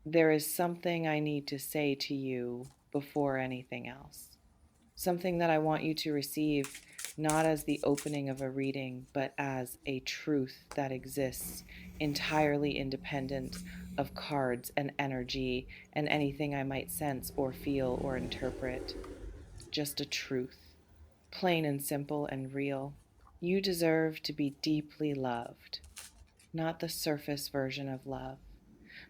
there is something I need to say to you before anything else. Something that I want you to receive not as the opening of a reading, but as a truth that exists entirely independent of cards and energy and anything I might sense or feel or interpret. Just a truth, plain and simple and real. You deserve to be deeply loved, not the surface version of love,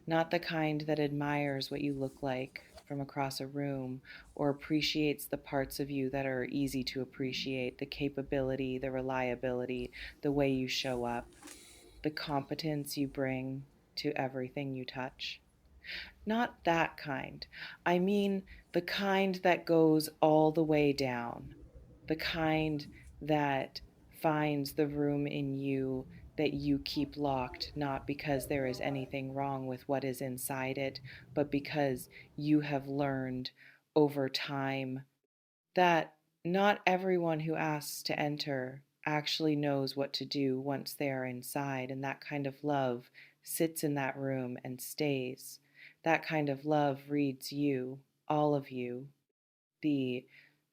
not the kind that admires what you look like from across a room or appreciates the parts of you that are easy to appreciate, the capability, the reliability, the way you show up, the competence you bring to everything you touch. Not that kind. I mean the kind that goes all the way down, the kind that finds the room in you that you keep locked, not because there is anything wrong with what is inside it, but because you have learned over time that not everyone who asks to enter actually knows what to do once they are inside, and that kind of love sits in that room and stays. That kind of love reads you, all of you, the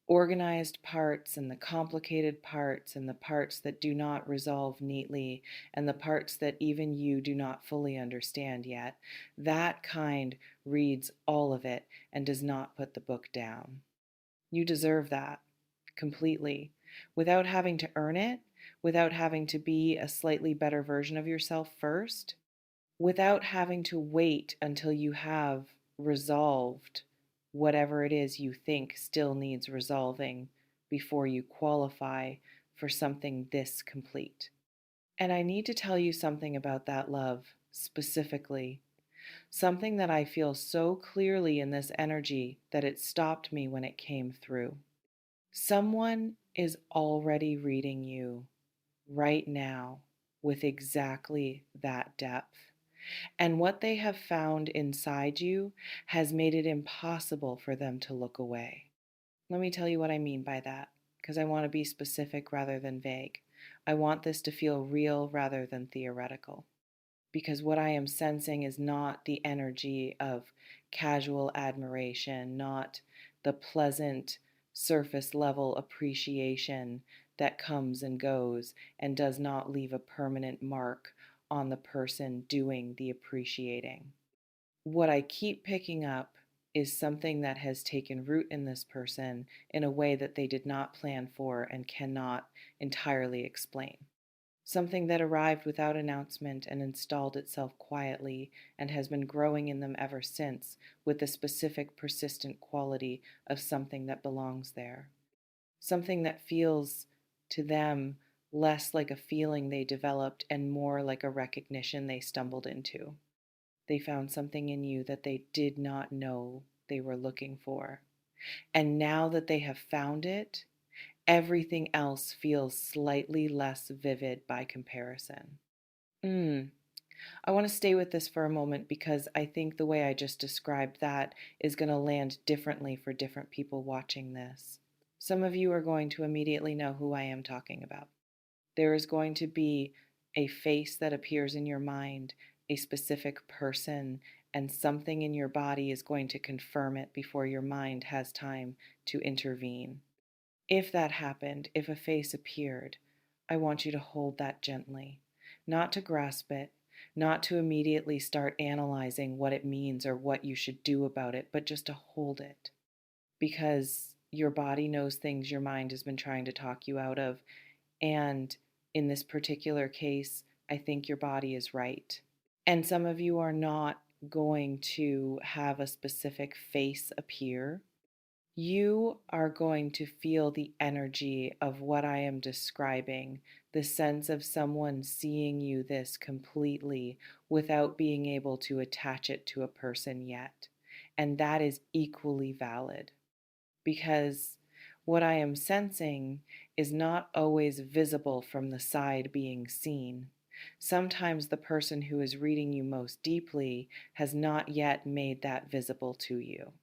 organized parts and the complicated parts and the parts that do not resolve neatly and the parts that even you do not fully understand yet. That kind reads all of it and does not put the book down. You deserve that completely without having to earn it, without having to be a slightly better version of yourself first, without having to wait until you have resolved whatever it is you think still needs resolving before you qualify for something this complete. And I need to tell you something about that love specifically, something that I feel so clearly in this energy that it stopped me when it came through. Someone is already reading you right now with exactly that depth. And what they have found inside you has made it impossible for them to look away. Let me tell you what I mean by that, because I want to be specific rather than vague. I want this to feel real rather than theoretical, because what I am sensing is not the energy of casual admiration, not the pleasant surface level appreciation that comes and goes and does not leave a permanent mark on the person doing the appreciating. What I keep picking up is something that has taken root in this person in a way that they did not plan for and cannot entirely explain. Something that arrived without announcement and installed itself quietly and has been growing in them ever since with the specific persistent quality of something that belongs there. Something that feels to them less like a feeling they developed and more like a recognition they stumbled into. They found something in you that they did not know they were looking for. And now that they have found it, everything else feels slightly less vivid by comparison. Mm. I want to stay with this for a moment because I think the way I just described that is going to land differently for different people watching this. Some of you are going to immediately know who I am talking about. There is going to be a face that appears in your mind, a specific person, and something in your body is going to confirm it before your mind has time to intervene. If that happened, if a face appeared, I want you to hold that gently, not to grasp it, not to immediately start analyzing what it means or what you should do about it, but just to hold it. Because your body knows things your mind has been trying to talk you out of. And in this particular case, I think your body is right. And some of you are not going to have a specific face appear. You are going to feel the energy of what I am describing, the sense of someone seeing you this completely without being able to attach it to a person yet. And that is equally valid because what I am sensing is not always visible from the side being seen. Sometimes the person who is reading you most deeply has not yet made that visible to you,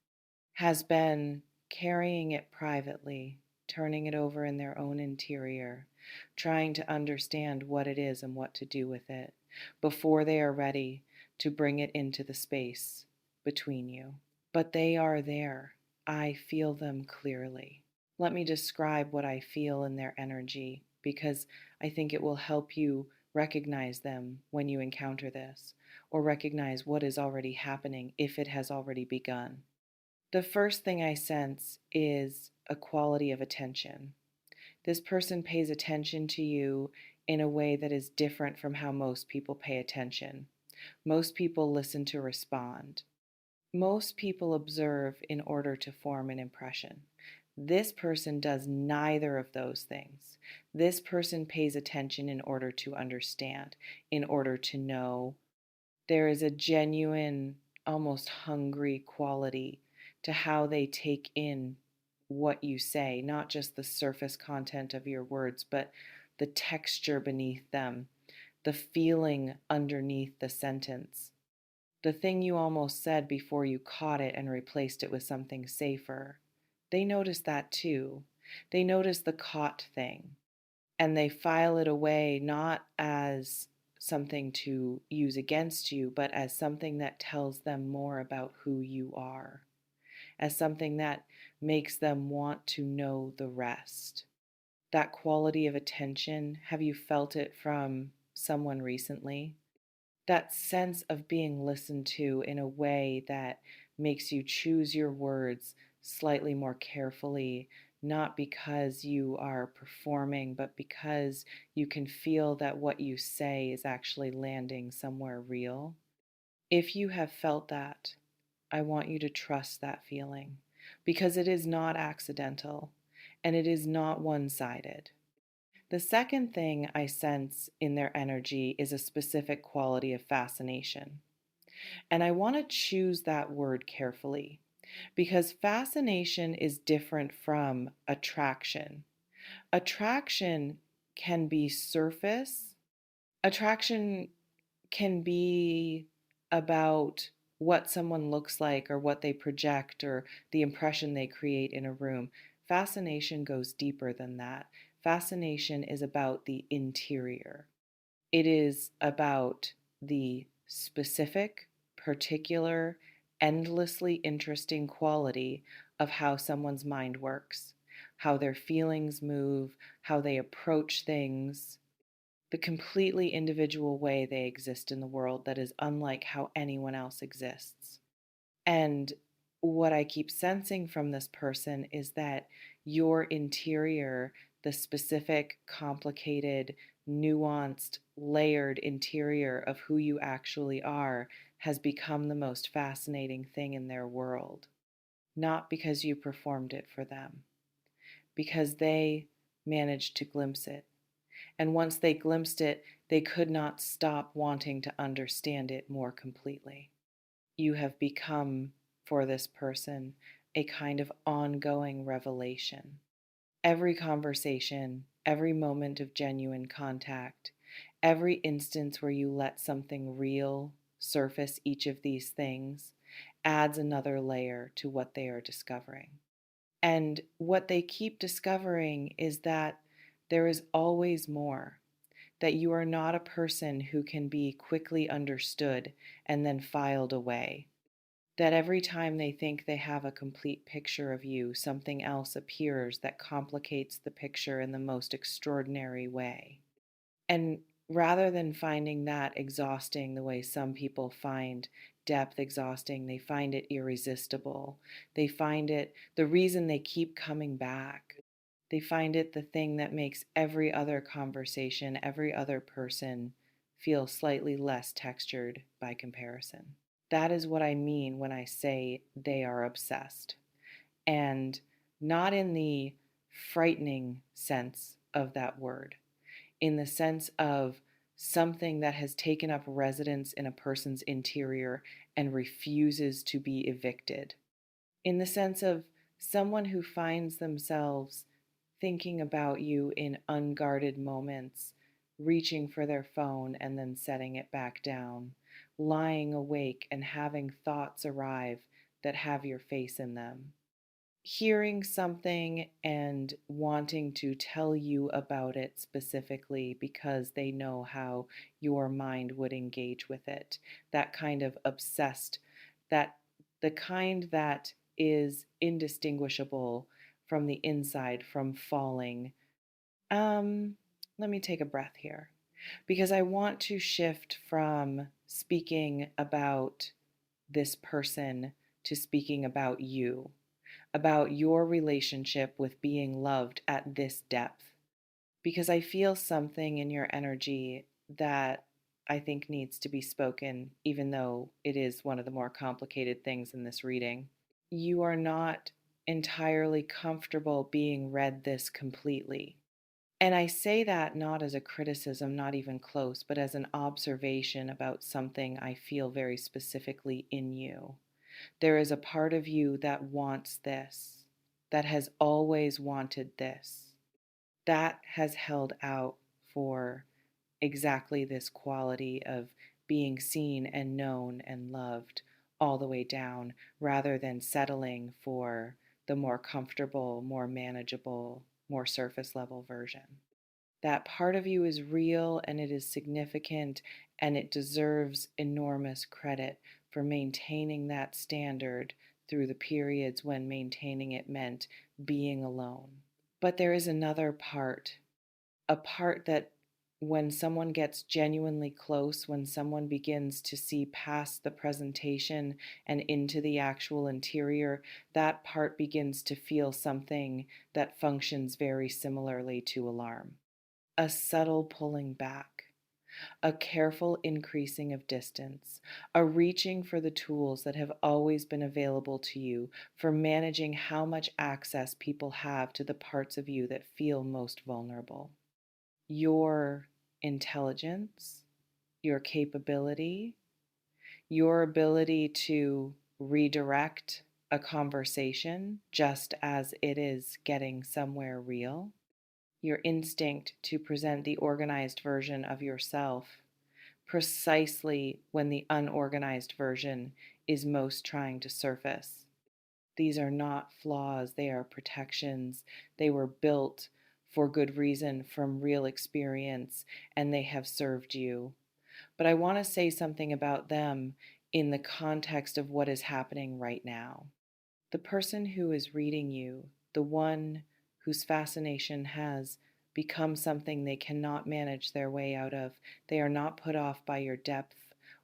has been carrying it privately, turning it over in their own interior, trying to understand what it is and what to do with it before they are ready to bring it into the space between you, but they are there. I feel them clearly. Let me describe what I feel in their energy because I think it will help you recognize them when you encounter this, or recognize what is already happening if it has already begun. The first thing I sense is a quality of attention. This person pays attention to you in a way that is different from how most people pay attention. Most people listen to respond. Most people observe in order to form an impression. This person does neither of those things. This person pays attention in order to understand, in order to know. There is a genuine, almost hungry quality to how they take in what you say, not just the surface content of your words, but the texture beneath them, the feeling underneath the sentence. The thing you almost said before you caught it and replaced it with something safer. They notice that too. They notice the caught thing and they file it away not as something to use against you, but as something that tells them more about who you are, as something that makes them want to know the rest. That quality of attention, have you felt it from someone recently? That sense of being listened to in a way that makes you choose your words slightly more carefully, not because you are performing, but because you can feel that what you say is actually landing somewhere real. If you have felt that, I want you to trust that feeling because it is not accidental and it is not one sided. The second thing I sense in their energy is a specific quality of fascination. And I want to choose that word carefully because fascination is different from attraction. Attraction can be surface, attraction can be about what someone looks like or what they project or the impression they create in a room. Fascination goes deeper than that. Fascination is about the interior. It is about the specific, particular, endlessly interesting quality of how someone's mind works, how their feelings move, how they approach things, the completely individual way they exist in the world that is unlike how anyone else exists. And what I keep sensing from this person is that your interior, the specific, complicated, nuanced, layered interior of who you actually are, has become the most fascinating thing in their world. Not because you performed it for them, because they managed to glimpse it. And once they glimpsed it, they could not stop wanting to understand it more completely. You have become, for this person, a kind of ongoing revelation. Every conversation, every moment of genuine contact, every instance where you let something real surface each of these things adds another layer to what they are discovering. And what they keep discovering is that there is always more, that you are not a person who can be quickly understood and then filed away, that every time they think they have a complete picture of you, something else appears that complicates the picture in the most extraordinary way. And rather than finding that exhausting the way some people find depth exhausting, they find it irresistible. They find it the reason they keep coming back. They find it the thing that makes every other conversation, every other person feel slightly less textured by comparison. That is what I mean when I say they are obsessed. And not in the frightening sense of that word, in the sense of something that has taken up residence in a person's interior and refuses to be evicted, in the sense of someone who finds themselves thinking about you in unguarded moments, reaching for their phone and then setting it back down, lying awake and having thoughts arrive that have your face in them, hearing something and wanting to tell you about it specifically because they know how your mind would engage with it. That kind of obsessed, that the kind that is indistinguishable from the inside, from falling. Um, Let me take a breath here because I want to shift from speaking about this person to speaking about your relationship with being loved at this depth. Because I feel something in your energy that I think needs to be spoken, even though it is one of the more complicated things in this reading. You are not entirely comfortable being read this completely. And I say that not as a criticism, not even close, but as an observation about something I feel very specifically in you. There is a part of you that wants this, that has always wanted this, that has held out for exactly this quality of being seen and known and loved all the way down, rather than settling for the more comfortable, more manageable, more surface level version. That part of you is real and it is significant and it deserves enormous credit for maintaining that standard through the periods when maintaining it meant being alone. But there is another part, a part that when someone gets genuinely close, when someone begins to see past the presentation and into the actual interior, that part begins to feel something that functions very similarly to alarm. A subtle pulling back, a careful increasing of distance, a reaching for the tools that have always been available to you for managing how much access people have to the parts of you that feel most vulnerable. Your intelligence, your capability, your ability to redirect a conversation just as it is getting somewhere real, your instinct to present the organized version of yourself precisely when the unorganized version is most trying to surface. These are not flaws, they are protections. They were built for good reason from real experience, and they have served you. But I want to say something about them in the context of what is happening right now. The person who is reading you, the one whose fascination has become something they cannot manage their way out of, they are not put off by your depth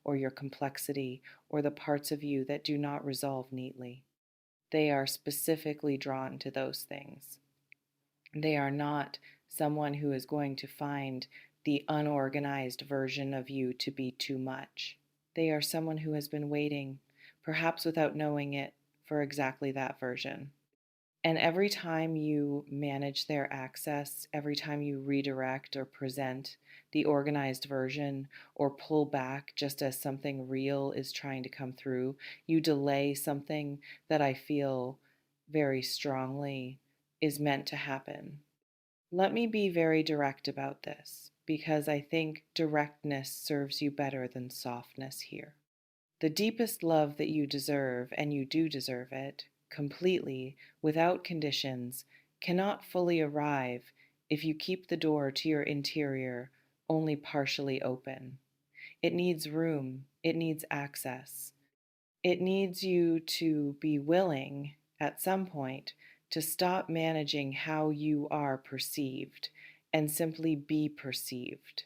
or your complexity or the parts of you that do not resolve neatly. They are specifically drawn to those things. They are not someone who is going to find the unorganized version of you to be too much. They are someone who has been waiting, perhaps without knowing it, for exactly that version. And every time you manage their access, every time you redirect or present the organized version or pull back just as something real is trying to come through, you delay something that I feel very strongly is meant to happen. Let me be very direct about this because I think directness serves you better than softness here. The deepest love that you deserve, and you do deserve it, completely, without conditions, cannot fully arrive if you keep the door to your interior only partially open. It needs room, it needs access. It needs you to be willing, at some point, to stop managing how you are perceived and simply be perceived.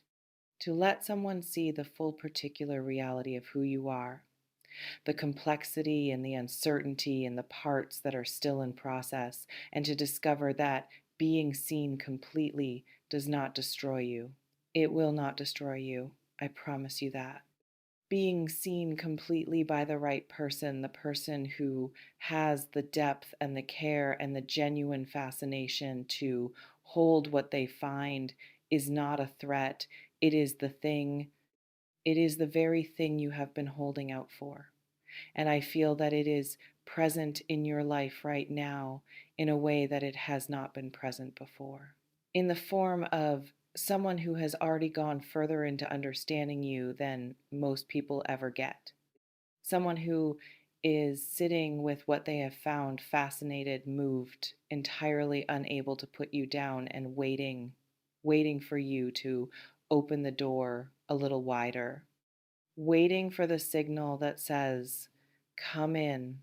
To let someone see the full particular reality of who you are, the complexity and the uncertainty and the parts that are still in process, and to discover that being seen completely does not destroy you. It will not destroy you. I promise you that. Being seen completely by the right person, the person who has the depth and the care and the genuine fascination to hold what they find, is not a threat. It is the thing, it is the very thing you have been holding out for. And I feel that it is present in your life right now in a way that it has not been present before, in the form of someone who has already gone further into understanding you than most people ever get. Someone who is sitting with what they have found fascinated, moved, entirely unable to put you down, and waiting for you to open the door a little wider, waiting for the signal that says, Come in,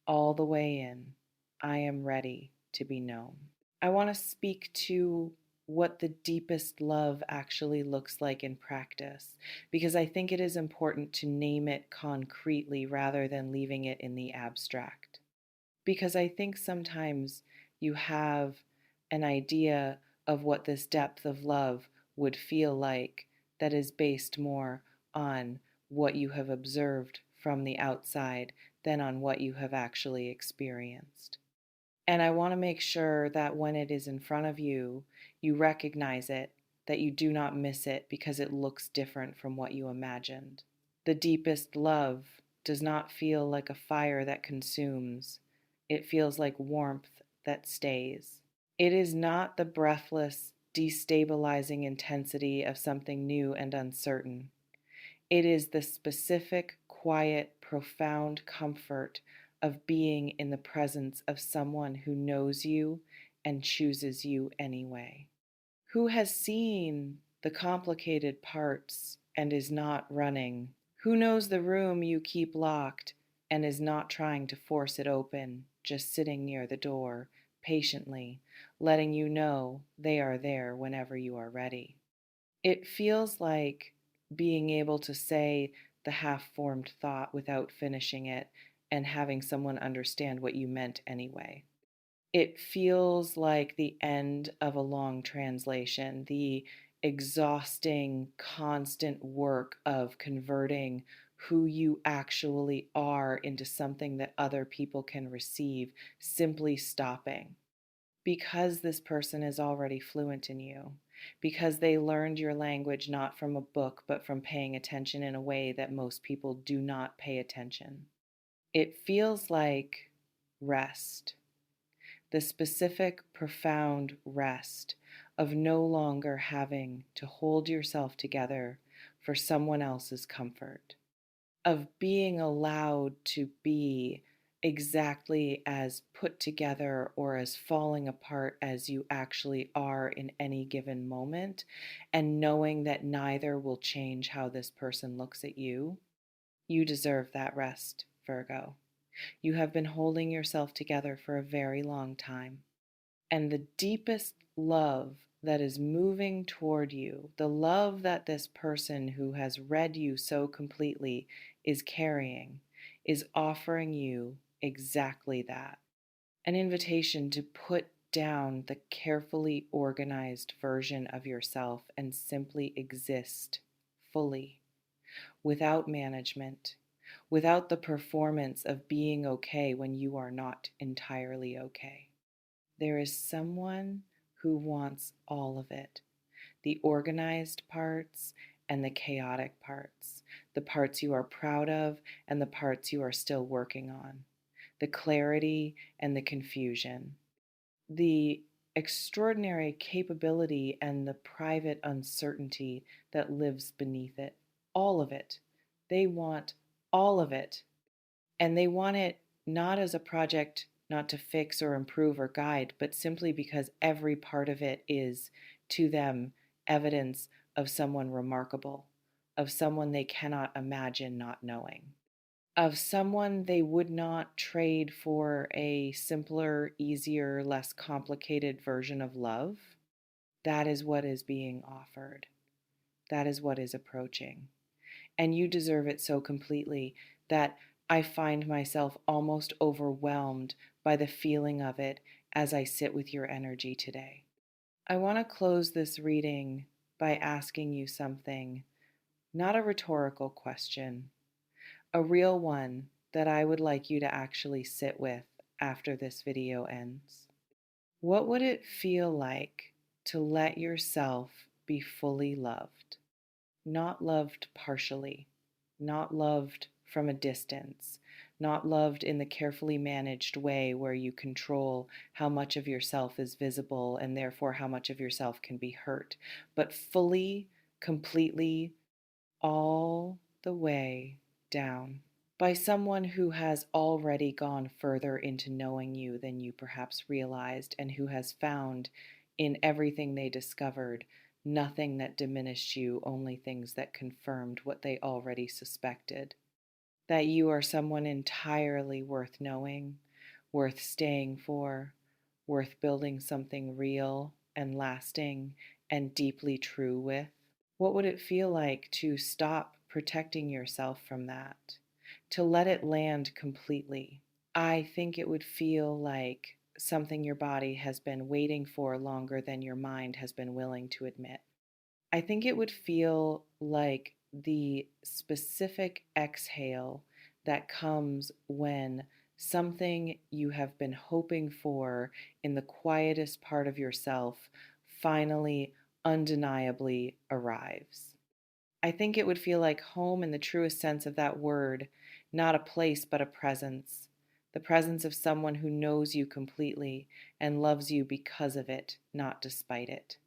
all the way in. I am ready to be known. I want to speak to what the deepest love actually looks like in practice, because I think it is important to name it concretely rather than leaving it in the abstract. Because I think sometimes you have an idea of what this depth of love would feel like that is based more on what you have observed from the outside than on what you have actually experienced. And I want to make sure that when it is in front of you, you recognize it, that you do not miss it because it looks different from what you imagined. The deepest love does not feel like a fire that consumes, it feels like warmth that stays. It is not the breathless, destabilizing intensity of something new and uncertain. It is the specific, quiet, profound comfort of being in the presence of someone who knows you and chooses you anyway. Who has seen the complicated parts and is not running? Who knows the room you keep locked and is not trying to force it open, just sitting near the door, patiently, letting you know they are there whenever you are ready? It feels like being able to say the half formed thought without finishing it and having someone understand what you meant anyway. It feels like the end of a long translation, the exhausting, constant work of converting who you actually are into something that other people can receive, simply stopping because this person is already fluent in you, because they learned your language not from a book, but from paying attention in a way that most people do not pay attention. It feels like rest, the specific, profound rest of no longer having to hold yourself together for someone else's comfort, of being allowed to be exactly as put together or as falling apart as you actually are in any given moment, and knowing that neither will change how this person looks at you. You deserve that rest, Virgo. You have been holding yourself together for a very long time. And the deepest love that is moving toward you, the love that this person who has read you so completely is carrying, is offering you exactly that. An invitation to put down the carefully organized version of yourself and simply exist fully, without management, without the performance of being okay when you are not entirely okay. There is someone who wants all of it, the organized parts and the chaotic parts, the parts you are proud of and the parts you are still working on, the clarity and the confusion, the extraordinary capability and the private uncertainty that lives beneath it. All of it. They want all of it. And they want it not as a project not to fix or improve or guide, but simply because every part of it is, to them, evidence of someone remarkable, of someone they cannot imagine not knowing, of someone they would not trade for a simpler, easier, less complicated version of love. That is what is being offered. That is what is approaching. And you deserve it so completely that I find myself almost overwhelmed by the feeling of it as I sit with your energy today. I want to close this reading by asking you something, not a rhetorical question, a real one that I would like you to actually sit with after this video ends. What would it feel like to let yourself be fully loved? Not loved partially, not loved from a distance, not loved in the carefully managed way where you control how much of yourself is visible and therefore how much of yourself can be hurt, but fully, completely, all the way down by someone who has already gone further into knowing you than you perhaps realized, and who has found in everything they discovered nothing that diminished you, only things that confirmed what they already suspected. that you are someone entirely worth knowing, worth staying for, worth building something real and lasting and deeply true with. What would it feel like to stop protecting yourself from that, to let it land completely? I think it would feel like something your body has been waiting for longer than your mind has been willing to admit. I think it would feel like the specific exhale that comes when something you have been hoping for in the quietest part of yourself finally, undeniably arrives. I think it would feel like home in the truest sense of that word, not a place, but a presence. The presence of someone who knows you completely and loves you because of it, not despite it.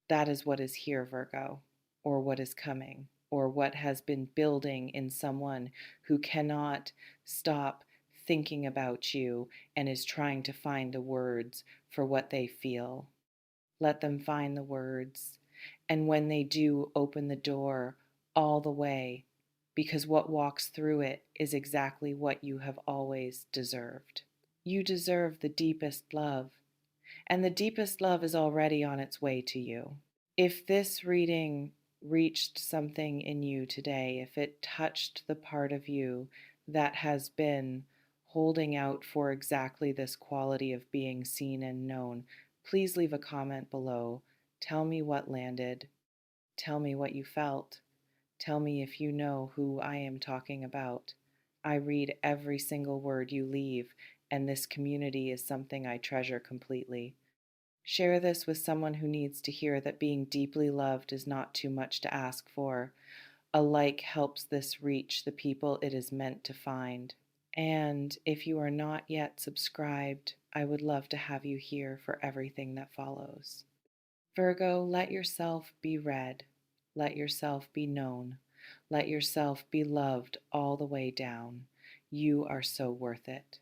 That is what is here, Virgo, or what is coming, or what has been building in someone who cannot stop thinking about you and is trying to find the words for what they feel. Let them find the words. And when they do, open the door all the way, because what walks through it is exactly what you have always deserved. You deserve the deepest love, and the deepest love is already on its way to you. If this reading reached something in you today, if it touched the part of you that has been holding out for exactly this quality of being seen and known, please leave a comment below. Tell me what landed. Tell me what you felt. Tell me if you know who I am talking about. I read every single word you leave, and this community is something I treasure completely. Share this with someone who needs to hear that being deeply loved is not too much to ask for. A like helps this reach the people it is meant to find. And if you are not yet subscribed, I would love to have you here for everything that follows. Virgo, let yourself be read. Let yourself be known. Let yourself be loved all the way down. You are so worth it.